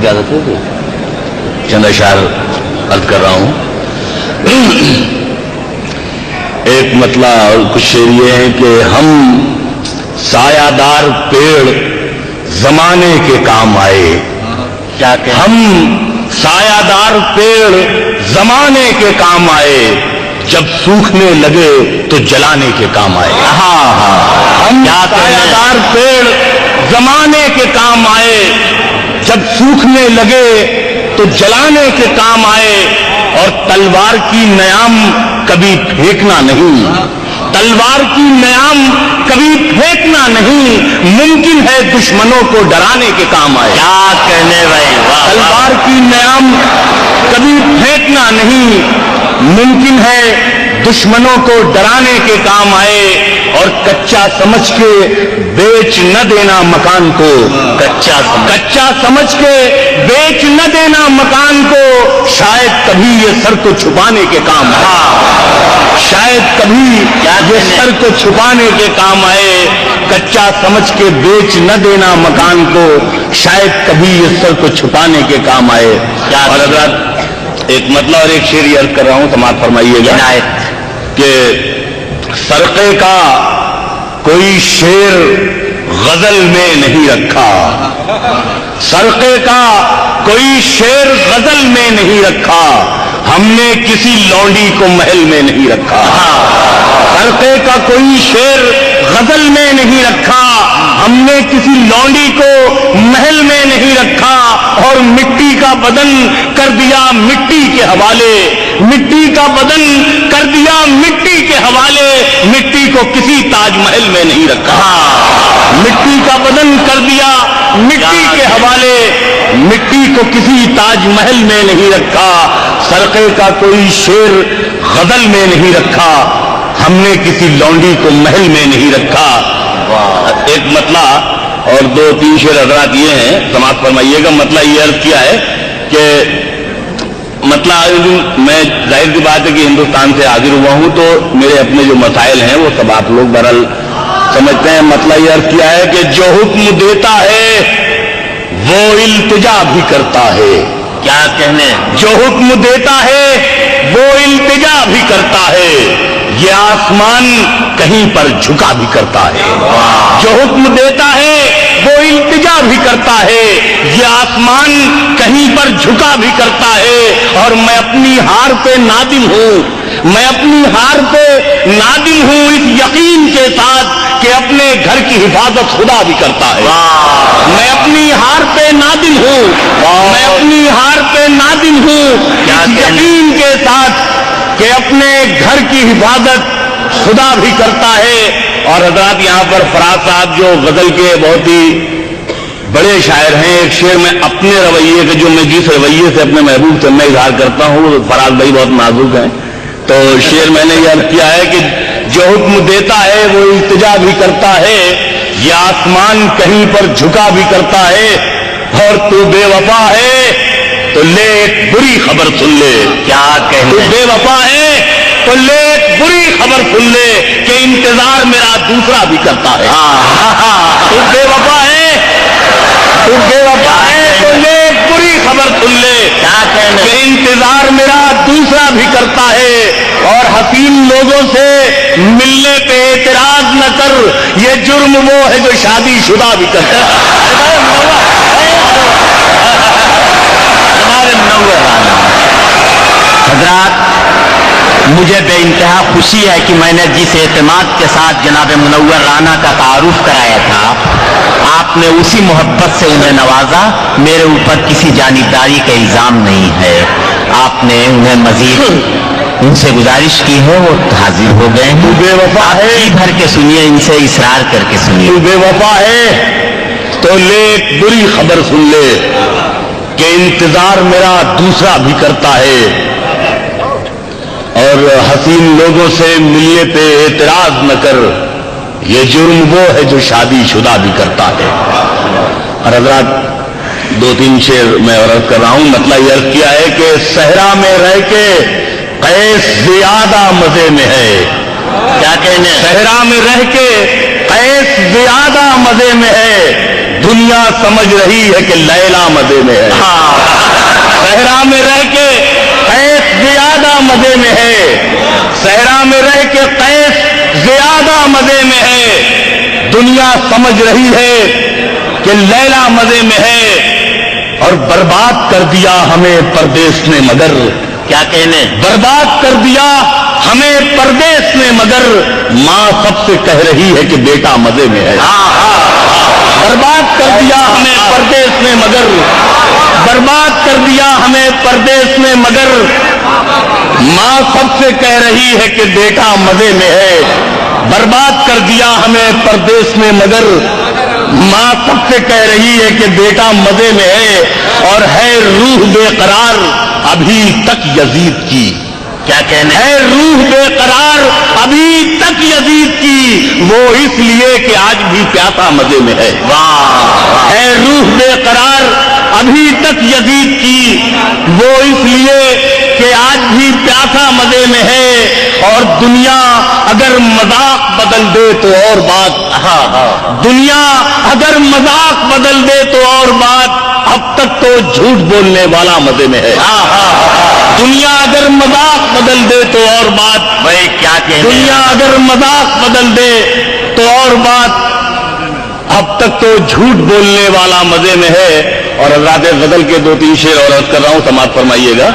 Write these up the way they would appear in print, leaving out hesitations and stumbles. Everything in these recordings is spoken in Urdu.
اجازت ہے کہ چند اشعار عرض کر رہا ہوں. ایک مطلع اور کچھ شعر یہ ہے کہ ہم سایہ دار پیڑ زمانے کے کام آئے. کیا کہ ہم سایہ دار پیڑ زمانے کے کام آئے, جب سوکھنے لگے تو جلانے کے کام آئے. ہم سایہ دار پیڑ زمانے کے کام آئے, جب سوکھنے لگے تو جلانے کے کام آئے. اور تلوار کی نیام کبھی پھینکنا نہیں, تلوار کی نیام کبھی پھینکنا نہیں, ممکن ہے دشمنوں کو ڈرانے کے کام آئے. کیا کہنے بھائی, تلوار کی نیام کبھی پھینکنا نہیں, ممکن ہے دشمنوں کو ڈرانے کے کام آئے. اور کچا سمجھ کے بیچ نہ دینا مکان کو, کچا سمجھ کے بیچ نہ دینا مکان کو, شاید کبھی یہ سر کو چھپانے کے کام آئے. شاید کبھی یہ سر کو چھپانے کے کام آئے. کچا سمجھ کے بیچ نہ دینا مکان کو, شاید کبھی یہ سر کو چھپانے کے کام آئے. اور حضرات ایک مطلب اور ایک شعر عرض کر رہا ہوں, سماعت فرمائیے گا کہ سرقے کا کوئی شیر غزل میں نہیں رکھا, سرقے کا کوئی شیر غزل میں نہیں رکھا, ہم نے کسی لونڈی کو محل میں نہیں رکھا. سرقے کا کوئی شیر غزل میں نہیں رکھا, ہم نے کسی لونڈی کو محل میں نہیں رکھا. اور مٹی کا بدن کر دیا مٹی کے حوالے, مٹی کا بدن کر دیا مٹی کے حوالے, مٹی کو کسی تاج محل میں نہیں رکھا. مٹی کا بدن کر دیا مٹی کے حوالے, مٹی کو کسی تاج محل میں نہیں رکھا. سرقے کا کوئی شیر غزل میں نہیں رکھا, ہم نے کسی لونڈی کو محل میں نہیں رکھا. ایک مطلع اور دو تین شعر حضرات یہ ہیں, سماعت فرمائیے گا. مطلع یہ عرض کیا ہے کہ مطلب میں ظاہر سی بات ہے کہ ہندوستان سے حاضر ہوا ہوں تو میرے اپنے جو مسائل ہیں وہ سب آپ لوگ بہرحال سمجھتے ہیں. مطلب یہ عرض کیا ہے کہ جو حکم دیتا ہے وہ التجا بھی کرتا ہے. کیا کہنے, جو حکم دیتا ہے وہ التجا بھی کرتا ہے, یہ آسمان کہیں پر جھکا بھی کرتا ہے. جو حکم دیتا ہے وہ التجا بھی کرتا ہے, یہ آسمان کہیں پر جھکا بھی کرتا ہے. اور میں اپنی ہار پہ نادم ہوں, میں اپنی ہار پہ نادم ہوں اس یقین کے ساتھ کہ اپنے گھر کی حفاظت خدا بھی کرتا ہے. میں اپنی ہار پہ نادم ہوں, میں اپنی ہار پہ نادم ہوں اس یقین کے ساتھ کہ اپنے گھر کی حفاظت خدا بھی کرتا ہے. اور حضرات یہاں پر فراز صاحب جو غزل کے بہت ہی بڑے شاعر ہیں, ایک شعر میں اپنے رویے کے جو میں جس رویے سے اپنے محبوب سے میں اظہار کرتا ہوں, فراز بھائی بہت نازک ہیں. تو شعر میں نے یہ عرض کیا ہے کہ جو حکم دیتا ہے وہ التجا بھی کرتا ہے, یہ آسمان کہیں پر جھکا بھی کرتا ہے. اور تو بے وفا ہے تو لے ایک بری خبر سن لے. کیا کہنے, تو بے وفا ہے تو لے ایک بری خبر سن لے کہ انتظار میرا دوسرا بھی کرتا ہے. تو بے وفا ہے, تو بے وفا ہے تو لے ایک بری خبر سن لے کہ انتظار میرا دوسرا بھی کرتا ہے. اور حسین لوگوں سے ملنے پہ اعتراض نہ کر, یہ جرم وہ ہے جو شادی شدہ بھی کرتا ہے. حضرات مجھے بے انتہا خوشی ہے کہ میں نے جس اعتماد کے ساتھ جناب منور رانا کا تعارف کرایا تھا, آپ نے اسی محبت سے انہیں نوازا. میرے اوپر کسی جانبداری کا الزام نہیں ہے. آپ نے انہیں مزید ان سے گزارش کی ہے, وہ حاضر ہو گئے ہیں. بے وفا ہے, جی بھر کے سنیے, ان سے اصرار کر کے سنیے. تو بے وفا ہے تو لے ایک بری خبر سن لے کہ انتظار میرا دوسرا بھی کرتا ہے. اور حسین لوگوں سے ملنے پہ اعتراض نہ کر, یہ جرم وہ ہے جو شادی شدہ بھی کرتا ہے. اور حضرات دو تین شعر میں عرض کر رہا ہوں. مطلب یہ عرض کیا ہے کہ صحرا میں رہ کے قیس زیادہ مزے میں ہے. کیا کہنے, صحرا میں رہ کے قیس زیادہ مزے میں ہے، دنیا سمجھ رہی ہے کہ لیلا مزے میں ہے۔ صحرا میں رہ کے قیس زیادہ مزے میں ہے، صحرا میں رہ کے قیس زیادہ مزے میں ہے، دنیا سمجھ رہی ہے کہ لیلا مزے میں ہے، اور برباد کر دیا ہمیں پردیس نے مگر، کیا کہنے، برباد کر دیا ہمیں پردیس نے مگر، ماں سب سے کہہ رہی ہے کہ بیٹا مزے میں ہے۔ برباد کر دیا ہمیں پردیس نے مگر، برباد کر دیا ہمیں پردیس نے مگر، ماں سب سے کہہ رہی ہے کہ بیٹا مزے میں ہے۔ برباد کر دیا ہمیں پردیس نے مگر، ماں سب سے کہہ رہی ہے کہ بیٹا مزے میں ہے، اور ہے روح بے قرار ابھی تک یزید کی، کیا کہنے، ہے روح بے قرار ابھی تک یزید کی، وہ اس لیے کہ آج بھی پیاسا مزے میں ہے۔ ہے روح بے قرار ابھی تک یزید کی، وہ اس لیے کہ آج بھی پیاسا مزے میں ہے، اور دنیا اگر مذاق بدل دے تو اور بات، دنیا اگر مذاق بدل دے تو اور بات، اب تک تو جھوٹ بولنے والا مزے میں ہے۔ دنیا اگر مذاق بدل دے تو اور بات، بھائی کیا کہنے، دنیا اگر مذاق بدل دے تو اور بات، اب تک تو جھوٹ بولنے والا مزے میں ہے۔ اور حضرات غزل کے 2-3 شعر اور عرض کر رہا ہوں، سماعت فرمائیے گا۔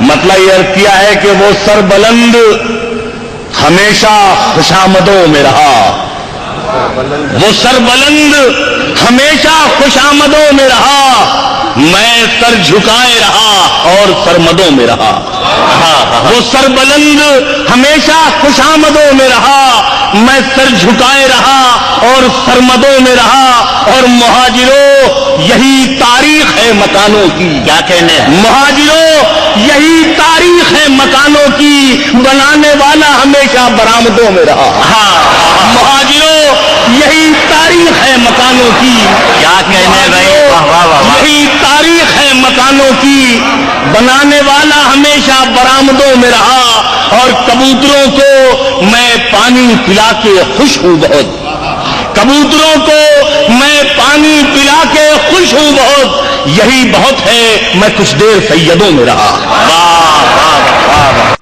مطلب یہ عرض کیا ہے کہ وہ سر بلند ہمیشہ خوشامدوں میں رہا، وہ سر بلند ہمیشہ خوشامدوں میں رہا، میں سر جھکائے رہا اور سرمدوں میں رہا۔ وہ سر بلند ہمیشہ خوشامدوں میں رہا، میں سر جھکائے رہا اور سرمدوں میں رہا، اور مہاجروں یہی تاریخ ہے مکانوں کی، کیا کہنے، مہاجروں یہی تاریخ ہے مکانوں کی، بنانے والا ہمیشہ برآمدوں میں رہا۔ مہاجروں یہی تاریخ ہے مکانوں کی، کیا کہنے بھائی، واہ واہ واہ واہ، یہی تاریخ ہے مکانوں کی، بنانے والا ہمیشہ برآمدوں میں رہا، اور کبوتروں کو میں پانی پلا کے خوش ہوں بہت، کبوتروں کو میں پانی پلا کے خوش ہوں بہت، یہی بہت ہے میں کچھ دیر سیدوں میں رہا۔ واہ واہ واہ واہ۔